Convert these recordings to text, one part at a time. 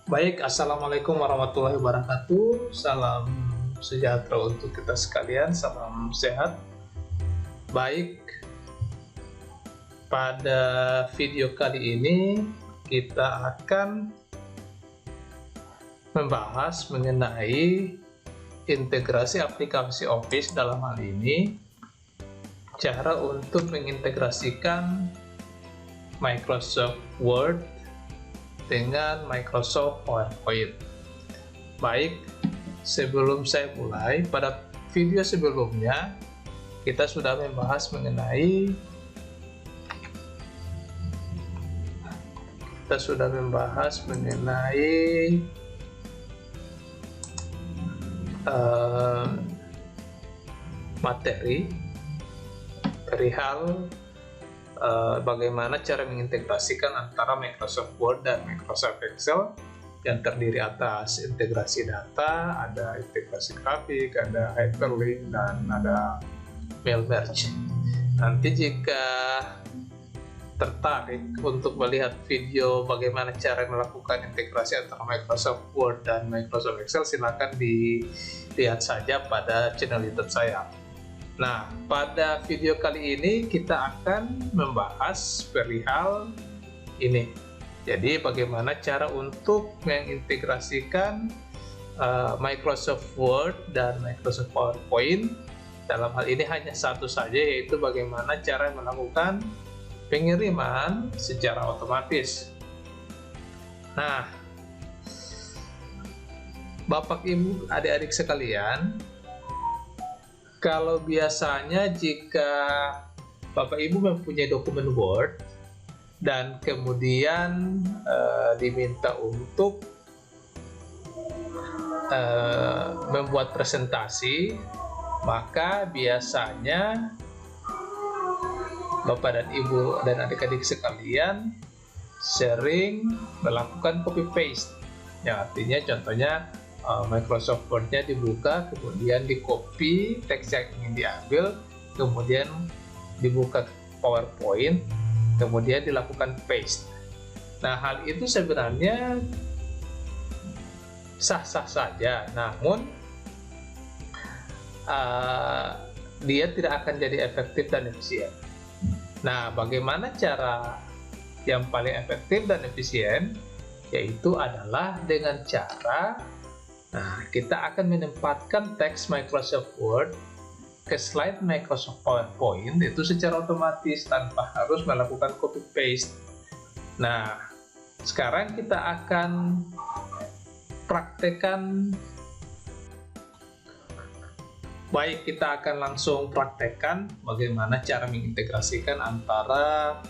Baik, Assalamualaikum warahmatullahi wabarakatuh. Salam sejahtera untuk kita sekalian, salam sehat. Baik, pada video kali ini kita akan membahas mengenai integrasi aplikasi Office. Dalam hal ini, cara untuk mengintegrasikan Microsoft Word dengan Microsoft PowerPoint. Baik, sebelum saya mulai, pada video sebelumnya kita sudah membahas mengenai materi perihal bagaimana cara mengintegrasikan antara Microsoft Word dan Microsoft Excel yang terdiri atas integrasi data, ada integrasi grafik, ada hyperlink, dan ada mail merge. Nanti jika tertarik untuk melihat video bagaimana cara melakukan integrasi antara Microsoft Word dan Microsoft Excel, silakan dilihat saja pada channel YouTube saya. Nah, pada video kali ini kita akan membahas perihal ini. Jadi, bagaimana cara untuk mengintegrasikan Microsoft Word dan Microsoft PowerPoint. Dalam hal ini hanya satu saja, yaitu bagaimana cara melakukan pengiriman secara otomatis. Nah, Bapak, Ibu, adik-adik sekalian, kalau biasanya jika Bapak Ibu mempunyai dokumen Word dan kemudian diminta untuk membuat presentasi, maka biasanya Bapak dan Ibu dan adik-adik sekalian sering melakukan copy paste. Ya, artinya contohnya Microsoft Word-nya dibuka, kemudian di copy teks yang ingin diambil, kemudian dibuka PowerPoint, kemudian dilakukan paste. Nah, hal itu sebenarnya sah-sah saja, namun dia tidak akan jadi efektif dan efisien. Nah, bagaimana cara yang paling efektif dan efisien? Yaitu adalah dengan cara kita akan menempatkan teks Microsoft Word ke slide Microsoft PowerPoint itu secara otomatis tanpa harus melakukan copy paste. Nah, sekarang kita akan praktekkan. Baik, kita akan langsung praktekkan bagaimana cara mengintegrasikan antara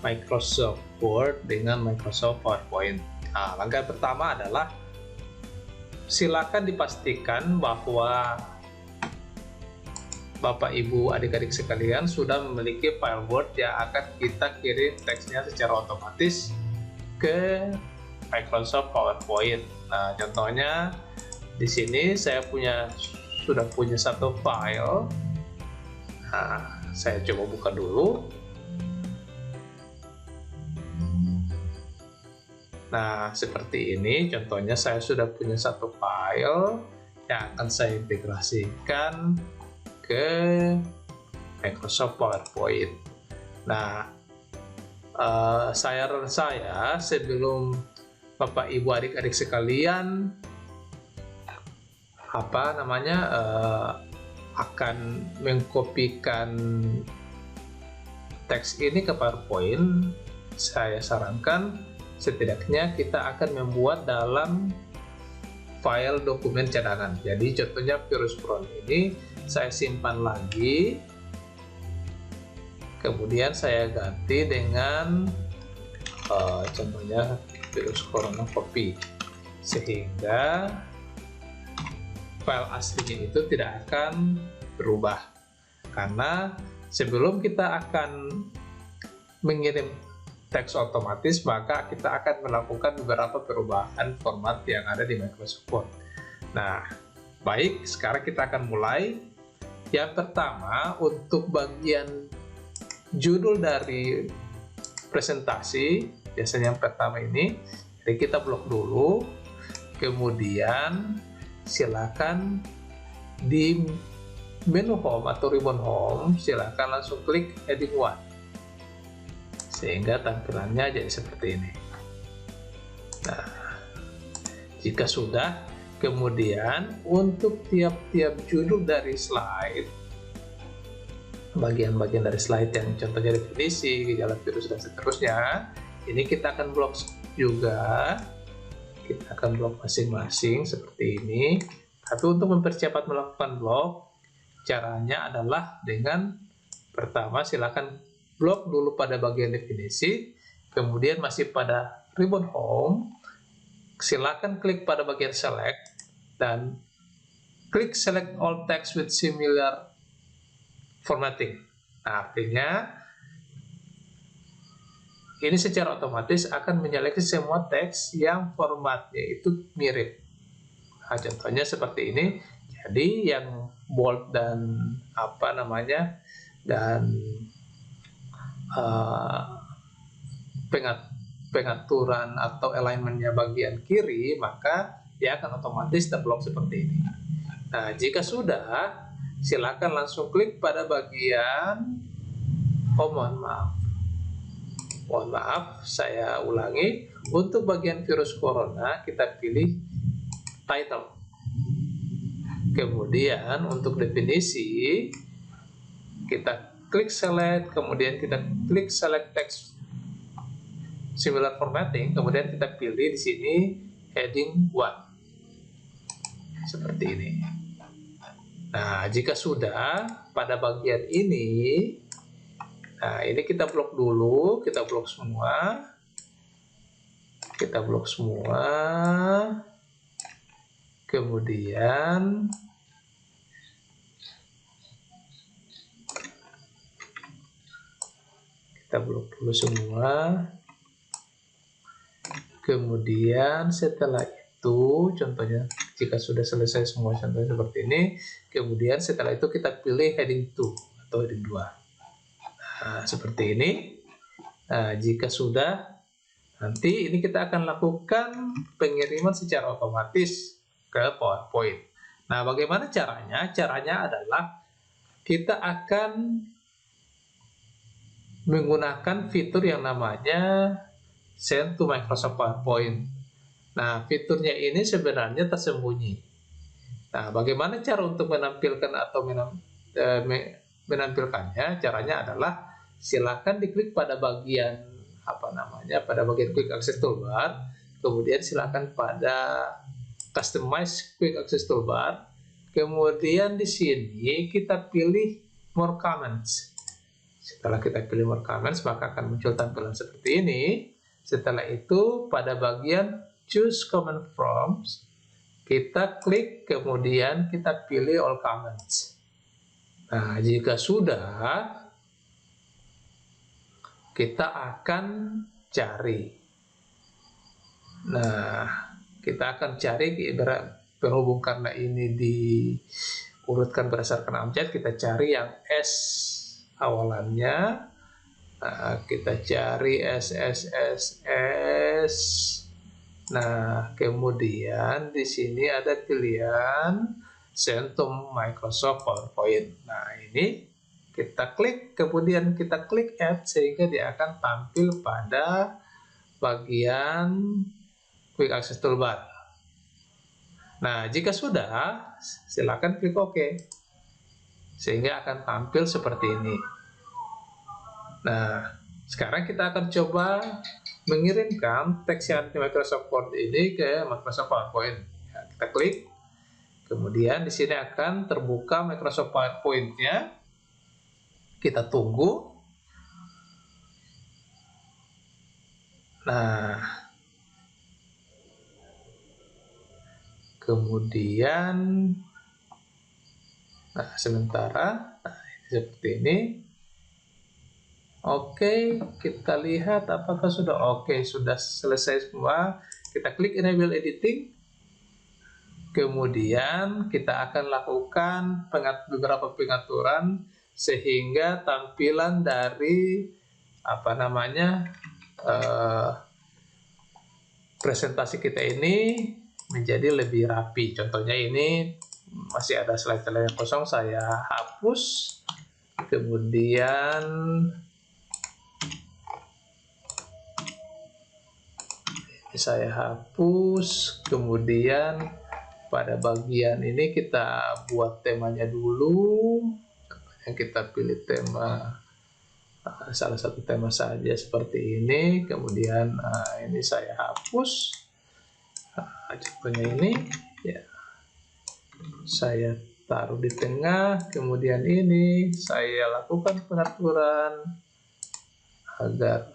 Microsoft Word dengan Microsoft PowerPoint. Nah, langkah pertama adalah silakan dipastikan bahwa Bapak, Ibu, adik-adik sekalian sudah memiliki file Word yang akan kita kirim teksnya secara otomatis ke Microsoft PowerPoint. Nah, contohnya di sini saya sudah punya satu file. Nah, saya coba buka dulu. Nah, seperti ini contohnya, saya sudah punya satu file yang akan saya integrasikan ke Microsoft PowerPoint. Nah, saran saya sebelum Bapak, Ibu, adik-adik sekalian akan mengkopikan teks ini ke PowerPoint, saya sarankan setidaknya kita akan membuat dalam file dokumen cadangan. Jadi contohnya virus prone ini saya simpan lagi, kemudian saya ganti dengan contohnya virus corona copy, sehingga file aslinya itu tidak akan berubah. Karena sebelum kita akan mengirim teks otomatis, maka kita akan melakukan beberapa perubahan format yang ada di Microsoft Word. Nah, baik, sekarang kita akan mulai. Yang pertama, untuk bagian judul dari presentasi, biasanya yang pertama ini, jadi kita blok dulu. Kemudian silakan di menu home atau ribbon home, silakan langsung klik heading 1 sehingga tampilannya jadi seperti ini. Nah, jika sudah, kemudian untuk tiap-tiap judul dari slide, bagian-bagian dari slide yang contohnya definisi, gejala virus dan seterusnya, ini kita akan blok juga. Kita akan blok masing-masing seperti ini. Tapi untuk mempercepat melakukan blok, caranya adalah dengan pertama silakan blok dulu pada bagian definisi, kemudian masih pada ribbon home, silakan klik pada bagian select dan klik select all text with similar formatting. Nah, artinya ini secara otomatis akan menyeleksi semua teks yang formatnya itu mirip. Nah, contohnya seperti ini. Jadi yang bold dan pengaturan atau alignmentnya bagian kiri, maka dia akan otomatis terblok seperti ini. Nah, jika sudah, silakan langsung klik pada bagian mohon maaf, saya ulangi. Untuk bagian virus corona, kita pilih title. Kemudian untuk definisi, kita klik select, kemudian kita klik select text similar formatting, kemudian kita pilih di sini heading 1. Seperti ini. Nah, jika sudah, pada bagian ini, nah, ini kita blok dulu, kita blok semua. Kemudian kita blok dulu semua. Kemudian setelah itu, contohnya jika sudah selesai semua contohnya seperti ini, kemudian setelah itu kita pilih heading 2 atau heading 2. Nah, seperti ini. Nah, jika sudah, nanti ini kita akan lakukan pengiriman secara otomatis ke PowerPoint. Nah, bagaimana caranya? Caranya adalah kita akan menggunakan fitur yang namanya Send to Microsoft PowerPoint. Nah, fiturnya ini sebenarnya tersembunyi. Nah, bagaimana cara untuk menampilkan atau menampilkannya? Caranya adalah silakan diklik pada bagian pada bagian Quick Access Toolbar, kemudian silakan pada Customize Quick Access Toolbar, kemudian di sini kita pilih More Comments. Setelah kita pilih More Comments, maka akan muncul tampilan seperti ini. Setelah itu pada bagian Choose Comment From, kita klik, kemudian kita pilih All Comments. Nah, jika sudah, kita akan cari. Nah, kita akan cari, berhubung karena ini diurutkan berdasarkan abjad, kita cari yang S awalannya. Nah, kita cari SSSS. Nah, kemudian di sini ada pilihan Send to Microsoft PowerPoint. Nah, ini kita klik, kemudian kita klik Add, sehingga dia akan tampil pada bagian Quick Access Toolbar. Nah, jika sudah, silakan klik OK, sehingga akan tampil seperti ini. Nah, sekarang kita akan coba mengirimkan teks yang di Microsoft Word ini ke Microsoft PowerPoint. Ya, kita klik, kemudian di sini akan terbuka Microsoft PowerPoint-nya. Kita tunggu. Nah, kemudian, sementara, seperti ini. Oke, kita lihat apakah sudah oke, sudah selesai semua. Kita klik Enable Editing. Kemudian kita akan lakukan beberapa pengaturan sehingga tampilan dari presentasi kita ini menjadi lebih rapi. Contohnya ini masih ada slide-slide yang kosong, saya hapus, kemudian saya hapus, kemudian pada bagian ini kita buat temanya dulu. Yang kita pilih tema, salah satu tema saja seperti ini, kemudian ini saya hapus. Contohnya ini ya, saya taruh di tengah, kemudian ini saya lakukan pengaturan agar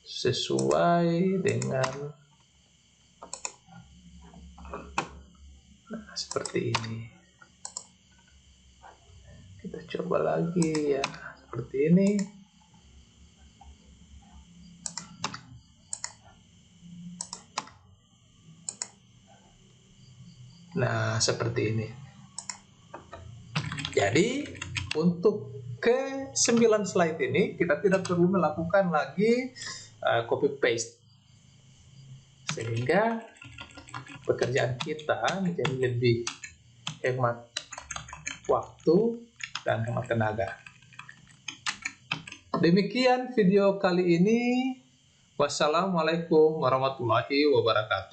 sesuai dengan seperti ini. Kita coba lagi ya, seperti ini. Nah, seperti ini. Jadi, untuk ke 9 slide ini, kita tidak perlu melakukan lagi copy paste. Sehingga pekerjaan kita menjadi lebih hemat waktu dan hemat tenaga. Demikian video kali ini. Wassalamualaikum warahmatullahi wabarakatuh.